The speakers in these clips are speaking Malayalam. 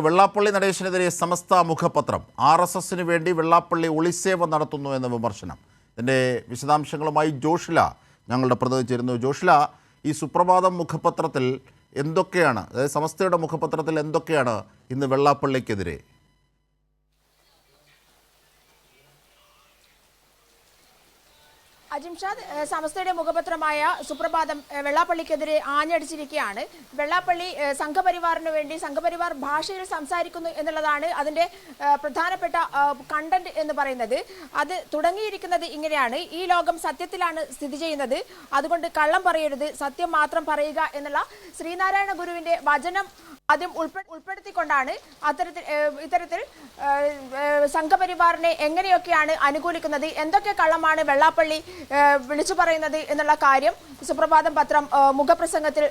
വെള്ളാപ്പള്ളി നടേശനെതിരെ സമസ്ത മുഖപത്രം RSSന് വേണ്ടി വെള്ളാപ്പള്ളി ഒളിസേവ നടത്തുന്നു എന്ന വിമർശനം. ഇതിൻ്റെ വിശദാംശങ്ങളുമായി ജോഷില ഞങ്ങളുടെ പ്രതിനിധി ചേരുന്നു. ജോഷില, ഈ സുപ്രഭാതം മുഖപത്രത്തിൽ എന്തൊക്കെയാണ്, അതായത് സമസ്തയുടെ മുഖപത്രത്തിൽ എന്തൊക്കെയാണ് ഇന്ന് വെള്ളാപ്പള്ളിക്കെതിരെ? അജിംഷാദ്, സമസ്തയുടെ മുഖപത്രമായ സുപ്രഭാതം വെള്ളാപ്പള്ളിക്കെതിരെ ആഞ്ഞടിച്ചിരിക്കുകയാണ്. വെള്ളാപ്പള്ളി സംഘപരിവാറിന് വേണ്ടി സംഘപരിവാർ ഭാഷയിൽ സംസാരിക്കുന്നു എന്നുള്ളതാണ് അതിൻ്റെ പ്രധാനപ്പെട്ട കണ്ടന്റ് എന്ന് പറയുന്നത്. അത് തുടങ്ങിയിരിക്കുന്നത് ഇങ്ങനെയാണ്: ഈ ലോകം സത്യത്തിലാണ് സ്ഥിതി ചെയ്യുന്നത്, അതുകൊണ്ട് കള്ളം പറയരുത്, സത്യം മാത്രം പറയുക എന്നുള്ള ശ്രീനാരായണ ഗുരുവിൻ്റെ വചനം ആദ്യം ഉൾപ്പെടുത്തിക്കൊണ്ടാണ് ഇത്തരത്തിൽ സംഘപരിവാറിനെ എങ്ങനെയൊക്കെയാണ് അനുകൂലിക്കുന്നത്, എന്തൊക്കെ കള്ളമാണ് വെള്ളാപ്പള്ളി വിളിച്ചു പറയുന്നത് എന്നുള്ള കാര്യം സുപ്രഭാതം പത്രം മുഖപ്രസംഗത്തിൽ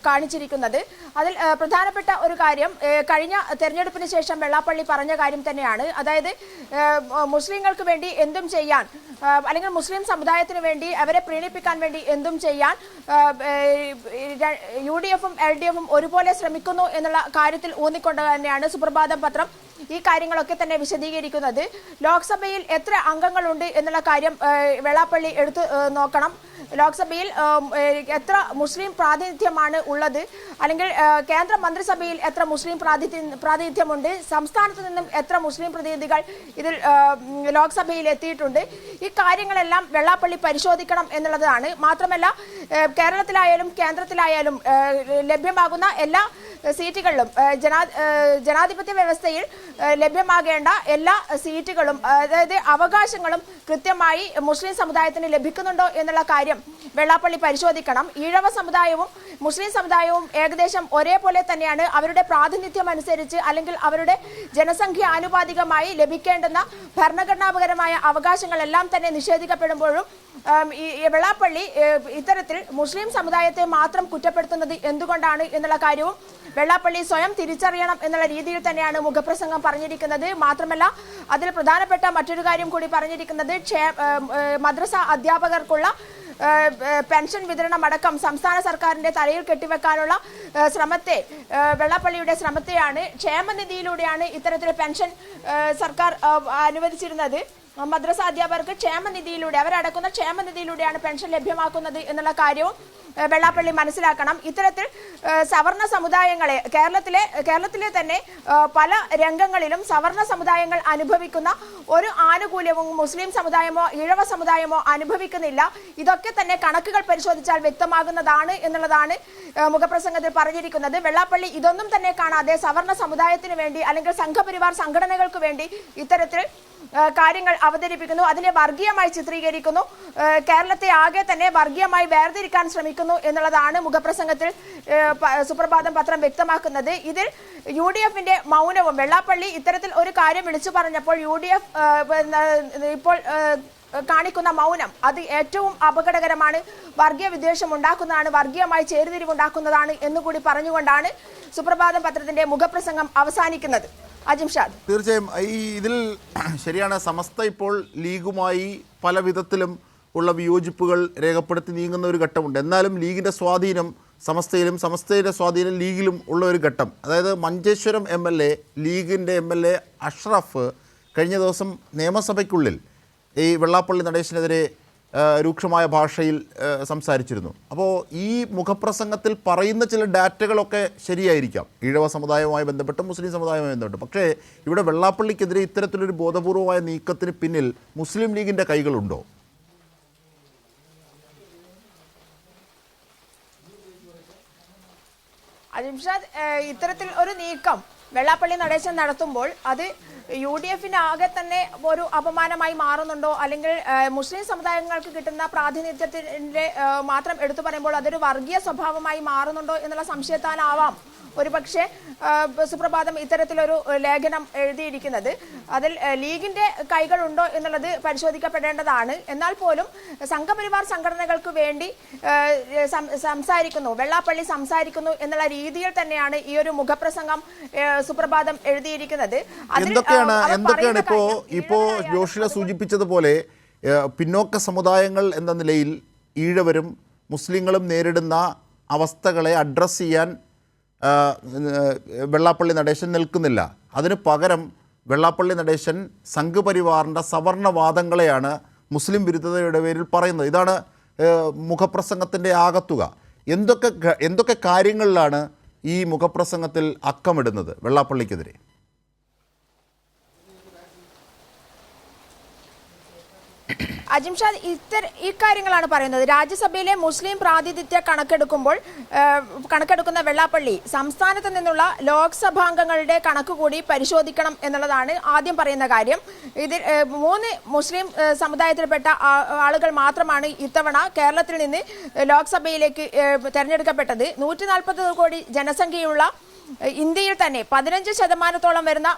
കാണിച്ചിരിക്കുന്നത്. അതിൽ പ്രധാനപ്പെട്ട ഒരു കാര്യം കഴിഞ്ഞ തെരഞ്ഞെടുപ്പിന് ശേഷം വെള്ളാപ്പള്ളി പറഞ്ഞ കാര്യം തന്നെയാണ്. അതായത് മുസ്ലിങ്ങൾക്ക് വേണ്ടി എന്തും ചെയ്യാൻ, അല്ലെങ്കിൽ മുസ്ലിം സമുദായത്തിന് വേണ്ടി അവരെ പ്രീണിപ്പിക്കാൻ വേണ്ടി എന്തും ചെയ്യാൻ UDF-ഉം LDF-ഉം ഒരുപോലെ ശ്രമിക്കുന്നു എന്നുള്ള കാര്യത്തിൽ ഊന്നിക്കൊണ്ട് തന്നെയാണ് സുപ്രഭാതം പത്രം ഈ കാര്യങ്ങളൊക്കെ തന്നെ വിശദീകരിക്കുന്നത്. ലോക്സഭയിൽ എത്ര അംഗങ്ങളുണ്ട് എന്നുള്ള കാര്യം വെള്ളാപ്പള്ളി എടുത്ത് നോക്കണം. ലോക്സഭയിൽ എത്ര മുസ്ലിം പ്രാതിനിധ്യമാണ് ഉള്ളത്, അല്ലെങ്കിൽ കേന്ദ്ര മന്ത്രിസഭയിൽ എത്ര മുസ്ലിം പ്രാതിനിധ്യമുണ്ട്, സംസ്ഥാനത്ത് നിന്നും എത്ര മുസ്ലിം പ്രതിനിധികൾ ഇതിൽ ലോക്സഭയിൽ എത്തിയിട്ടുണ്ട്, ഈ കാര്യങ്ങളെല്ലാം വെള്ളാപ്പള്ളി പരിശോധിക്കണം എന്നുള്ളതാണ്. മാത്രമല്ല, കേരളത്തിലായാലും കേന്ദ്രത്തിലായാലും ലഭ്യമാകുന്ന എല്ലാ സീറ്റുകളിലും ജനാധിപത്യ വ്യവസ്ഥയിൽ ലഭ്യമാകേണ്ട എല്ലാ സീറ്റുകളും, അതായത് അവകാശങ്ങളും കൃത്യമായി മുസ്ലിം സമുദായത്തിന് ലഭിക്കുന്നുണ്ടോ എന്നുള്ള കാര്യം വെള്ളാപ്പള്ളി പരിശോധിക്കണം. ഈഴവ സമുദായവും മുസ്ലിം സമുദായവും ഏകദേശം ഒരേപോലെ തന്നെയാണ്. അവരുടെ പ്രാതിനിധ്യം അനുസരിച്ച്, അല്ലെങ്കിൽ അവരുടെ ജനസംഖ്യ ആനുപാതികമായി ലഭിക്കേണ്ടുന്ന ഭരണഘടനാപരമായ അവകാശങ്ങളെല്ലാം തന്നെ നിഷേധിക്കപ്പെടുമ്പോഴും ഈ വെള്ളാപ്പള്ളി ഇത്തരത്തിൽ മുസ്ലിം സമുദായത്തെ മാത്രം കുറ്റപ്പെടുത്തുന്നത് എന്തുകൊണ്ടാണ് എന്നുള്ള കാര്യവും വെള്ളാപ്പള്ളി സ്വയം തിരിച്ചറിയണം എന്നുള്ള രീതിയിൽ തന്നെയാണ് മുഖപ്രസംഗം പറഞ്ഞിരിക്കുന്നത്. മാത്രമല്ല, അതിൽ പ്രധാനപ്പെട്ട മറ്റൊരു കാര്യം കൂടി പറഞ്ഞിരിക്കുന്നത് മദ്രസ അധ്യാപകർക്കുള്ള പെൻഷൻ വിതരണം അടക്കം സംസ്ഥാന സർക്കാരിന്റെ തലയിൽ കെട്ടിവെക്കാനുള്ള ശ്രമത്തെ, വെള്ളാപ്പള്ളിയുടെ ശ്രമത്തെയാണ്. ക്ഷേമനിധിയിലൂടെയാണ് ഇത്തരത്തിൽ പെൻഷൻ സർക്കാർ അനുവദിച്ചിരുന്നത്. മദ്രസ അധ്യാപകർക്ക് ക്ഷേമനിധിയിലൂടെ, അവരടക്കുന്ന ക്ഷേമനിധിയിലൂടെയാണ് പെൻഷൻ ലഭ്യമാക്കുന്നത് എന്നുള്ള കാര്യവും വെള്ളാപ്പള്ളി മനസ്സിലാക്കണം. ഇത്തരത്തിൽ സവർണ സമുദായങ്ങളെ കേരളത്തിലെ തന്നെ പല രംഗങ്ങളിലും സവർണ സമുദായങ്ങൾ അനുഭവിക്കുന്ന ഒരു ആനുകൂല്യവും മുസ്ലിം സമുദായമോ ഈഴവ സമുദായമോ അനുഭവിക്കുന്നില്ല. ഇതൊക്കെ തന്നെ കണക്കുകൾ പരിശോധിച്ചാൽ വ്യക്തമാകുന്നതാണ് എന്നുള്ളതാണ് മുഖപ്രസംഗത്തിൽ പറഞ്ഞിരിക്കുന്നത്. വെള്ളാപ്പള്ളി ഇതൊന്നും തന്നെ കാണാതെ സവർണ സമുദായത്തിന് വേണ്ടി, അല്ലെങ്കിൽ സംഘപരിവാർ സംഘടനകൾക്ക് വേണ്ടി ഇത്തരത്തിൽ കാര്യങ്ങൾ അവതരിപ്പിക്കുന്നു, അതിനെ വർഗീയമായി ചിത്രീകരിക്കുന്നു, കേരളത്തെ ആകെ തന്നെ വർഗീയമായി വേർതിരിക്കാൻ ശ്രമിക്കുന്നു എന്നുള്ളതാണ് മുഖപ്രസംഗത്തിൽ സുപ്രഭാതം പത്രം വ്യക്തമാക്കുന്നത്. ഇതിൽ UDF-ന്റെ മൗനവും, വെള്ളാപ്പള്ളി ഇത്തരത്തിൽ ഒരു കാര്യം വിളിച്ചു പറഞ്ഞപ്പോൾ UDF ഇപ്പോൾ കാണിക്കുന്ന മൗനം, അത് ഏറ്റവും അപകടകരമാണ്, വർഗീയ വിദ്വേഷം ഉണ്ടാക്കുന്നതാണ്, വർഗീയമായി ചേരിതിരിവുണ്ടാക്കുന്നതാണ് എന്നുകൂടി പറഞ്ഞുകൊണ്ടാണ് സുപ്രഭാതം പത്രത്തിന്റെ മുഖപ്രസംഗം അവസാനിക്കുന്നത്. അജിംഷാദ്, തീർച്ചയായും ഇതിൽ ശരിയാണ്. സമസ്ത ഇപ്പോൾ ലീഗുമായി പല വിധത്തിലും ഉള്ള വിയോജിപ്പുകൾ രേഖപ്പെടുത്തി നീങ്ങുന്ന ഒരു ഘട്ടമുണ്ട്. എന്നാലും ലീഗിൻ്റെ സ്വാധീനം സമസ്തയിലും സമസ്തയുടെ സ്വാധീനം ലീഗിലും ഉള്ള ഒരു ഘട്ടം. അതായത് മഞ്ചേശ്വരം MLA, ലീഗിൻ്റെ MLA അഷ്റഫ് കഴിഞ്ഞ ദിവസം നിയമസഭയ്ക്കുള്ളിൽ ഈ വെള്ളാപ്പള്ളി നടേശനെതിരെ രൂക്ഷമായ ഭാഷയിൽ സംസാരിച്ചിരുന്നു. അപ്പോൾ ഈ മുഖപ്രസംഗത്തിൽ പറയുന്ന ചില ഡാറ്റകളൊക്കെ ശരിയായിരിക്കാം, ഈഴവ സമുദായവുമായി ബന്ധപ്പെട്ട്, മുസ്ലിം സമുദായവുമായി ബന്ധപ്പെട്ട്. പക്ഷേ ഇവിടെ വെള്ളാപ്പള്ളിക്കെതിരെ ഇത്തരത്തിലൊരു ബോധപൂർവമായ നീക്കത്തിന് പിന്നിൽ മുസ്ലിം ലീഗിൻ്റെ കൈകളുണ്ടോ? അജിംഷാദ്, ഇത്തരത്തിൽ ഒരു നീക്കം വെള്ളാപ്പള്ളി നടേശൻ നടത്തുമ്പോൾ അത് UDF-ന് ആകെ തന്നെ ഒരു അപമാനമായി മാറുന്നുണ്ടോ, അല്ലെങ്കിൽ മുസ്ലിം സമുദായങ്ങൾക്ക് കിട്ടുന്ന പ്രാതിനിധ്യത്തിന്റെ മാത്രം എടുത്തു പറയുമ്പോൾ അതൊരു വർഗീയ സ്വഭാവമായി മാറുന്നുണ്ടോ എന്നുള്ള സംശയത്താലാവാം ഒരുപക്ഷെ സുപ്രഭാതം ഇത്തരത്തിലൊരു ലേഖനം എഴുതിയിരിക്കുന്നത്. അതിൽ ലീഗിന്റെ കൈകളുണ്ടോ എന്നുള്ളത് പരിശോധിക്കപ്പെടേണ്ടതാണ്. എന്നാൽ പോലും സംഘപരിവാർ സംഘടനകൾക്ക് വേണ്ടി സംസാരിക്കുന്നു, വെള്ളാപ്പള്ളി സംസാരിക്കുന്നു എന്നുള്ള രീതിയിൽ തന്നെയാണ് ഈ ഒരു മുഖപ്രസംഗം സുപ്രഭാതം എഴുതിയിരിക്കുന്നത്. എന്തൊക്കെയാണ് ഇപ്പോ ജോഷില സൂചിപ്പിച്ചതുപോലെ പിന്നോക്ക സമുദായങ്ങൾ എന്ന നിലയിൽ ഈഴവരും മുസ്ലിങ്ങളും നേരിടുന്ന അവസ്ഥകളെ അഡ്രസ്സ് ചെയ്യാൻ വെള്ളാപ്പള്ളി നടേശൻ നിൽക്കുന്നില്ല. അതിന് പകരം വെള്ളാപ്പള്ളി നടേശൻ സംഘപരിവാറിൻ്റെ സവർണവാദങ്ങളെയാണ് മുസ്ലിം വിരുദ്ധതയുടെ പേരിൽ പറയുന്നത്. ഇതാണ് മുഖപ്രസംഗത്തിൻ്റെ ആകത്തുക. എന്തൊക്കെ കാര്യങ്ങളിലാണ് ഈ മുഖപ്രസംഗത്തിൽ അക്കമിടുന്നത് വെള്ളാപ്പള്ളിക്കെതിരെ? അജിംഷാദ് ഈ കാര്യങ്ങളാണ് പറയുന്നത്. രാജ്യസഭയിലെ മുസ്ലിം പ്രാതിനിധ്യ കണക്കെടുക്കുന്ന വെള്ളാപ്പള്ളി സംസ്ഥാനത്ത് നിന്നുള്ള ലോക്സഭാംഗങ്ങളുടെ കണക്ക് കൂടി പരിശോധിക്കണം എന്നുള്ളതാണ് ആദ്യം പറയുന്ന കാര്യം. ഇതിൽ 3 മുസ്ലിം സമുദായത്തിൽപ്പെട്ട ആളുകൾ മാത്രമാണ് ഇത്തവണ കേരളത്തിൽ നിന്ന് ലോക്സഭയിലേക്ക് തെരഞ്ഞെടുക്കപ്പെട്ടത്. 140 കോടി ജനസംഖ്യയുള്ള ഇന്ത്യയിൽ തന്നെ 15% വരുന്ന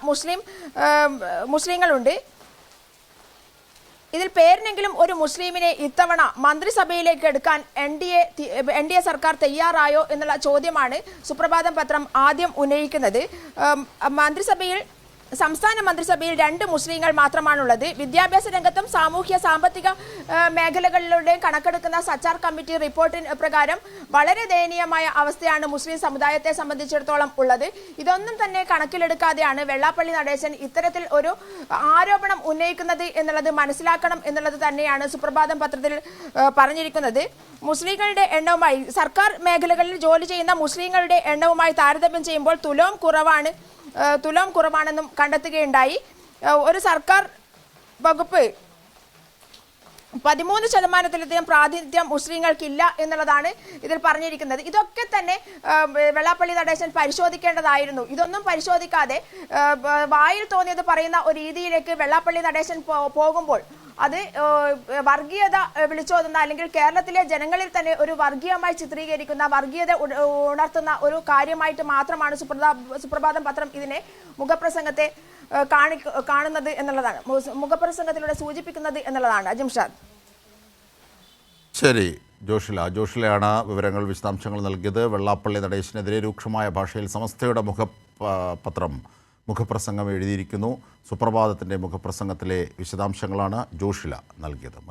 മുസ്ലിങ്ങളുണ്ട്. ഇതിൽ പേരിനെങ്കിലും ഒരു മുസ്ലിമിനെ ഇത്തവണ മന്ത്രിസഭയിലേക്ക് എടുക്കാൻ എൻ ഡി എ സർക്കാർ തയ്യാറായോ എന്നുള്ള ചോദ്യമാണ് സുപ്രഭാതം പത്രം ആദ്യം ഉന്നയിക്കുന്നത്. സംസ്ഥാന മന്ത്രിസഭയിൽ 2 മുസ്ലിങ്ങൾ മാത്രമാണുള്ളത്. വിദ്യാഭ്യാസ രംഗത്തും സാമൂഹ്യ സാമ്പത്തിക മേഖലകളിലൂടെയും കണക്കെടുക്കുന്ന സച്ചാർ കമ്മിറ്റി റിപ്പോർട്ടിന് പ്രകാരം വളരെ ദയനീയമായ അവസ്ഥയാണ് മുസ്ലിം സമുദായത്തെ സംബന്ധിച്ചിടത്തോളം ഉള്ളത്. ഇതൊന്നും തന്നെ കണക്കിലെടുക്കാതെയാണ് വെള്ളാപ്പള്ളി നടേശൻ ഇത്തരത്തിൽ ഒരു ആരോപണം ഉന്നയിക്കുന്നത് എന്നുള്ളത് മനസ്സിലാക്കണം എന്നുള്ളത് തന്നെയാണ് സുപ്രഭാതം പത്രത്തിൽ പറഞ്ഞിരിക്കുന്നത്. മുസ്ലിങ്ങളുടെ എണ്ണവുമായി സർക്കാർ മേഖലകളിൽ ജോലി ചെയ്യുന്ന മുസ്ലിങ്ങളുടെ എണ്ണവുമായി താരതമ്യം ചെയ്യുമ്പോൾ തുലോം കുറവാണെന്നും കണ്ടെത്തുകയുണ്ടായി. ഒരു സർക്കാർ വകുപ്പ് 13%-ലധികം പ്രാതിനിധ്യം മുസ്ലിങ്ങൾക്കില്ല എന്നുള്ളതാണ് ഇതിൽ പറഞ്ഞിരിക്കുന്നത്. ഇതൊക്കെ തന്നെ വെള്ളാപ്പള്ളി നടേശൻ പരിശോധിക്കേണ്ടതായിരുന്നു. ഇതൊന്നും പരിശോധിക്കാതെ വായിൽ തോന്നിയത് പറയുന്ന ഒരു രീതിയിലേക്ക് വെള്ളാപ്പള്ളി നടേശൻ പോകുമ്പോൾ അത് വർഗീയത വിളിച്ചോതുന്ന അല്ലെങ്കിൽ കേരളത്തിലെ ജനങ്ങളിൽ തന്നെ ഒരു വർഗീയമായി ചിത്രീകരിക്കുന്ന വർഗീയത ഉണർത്തുന്ന ഒരു കാര്യമായിട്ട് മാത്രമാണ് സുപ്രഭാതം പത്രം ഇതിനെ മുഖപ്രസംഗത്തെ കാണുന്നത് എന്നുള്ളതാണ്, മുഖപ്രസംഗത്തിലൂടെ സൂചിപ്പിക്കുന്നത് എന്നുള്ളതാണ്. അജിംഷാദ്. ശരി, ജോഷിലയാണ് വിവരങ്ങൾ വിശദാംശങ്ങൾ നൽകിയത്. വെള്ളാപ്പള്ളി നടേശനെതിരെ രൂക്ഷമായ ഭാഷയിൽ സമസ്തയുടെ മുഖപ്രസംഗം എഴുതിയിരിക്കുന്നു. സുപ്രഭാതത്തിൻ്റെ മുഖപ്രസംഗത്തിലെ വിശദാംശങ്ങളാണ് ജോഷില നൽകിയത്.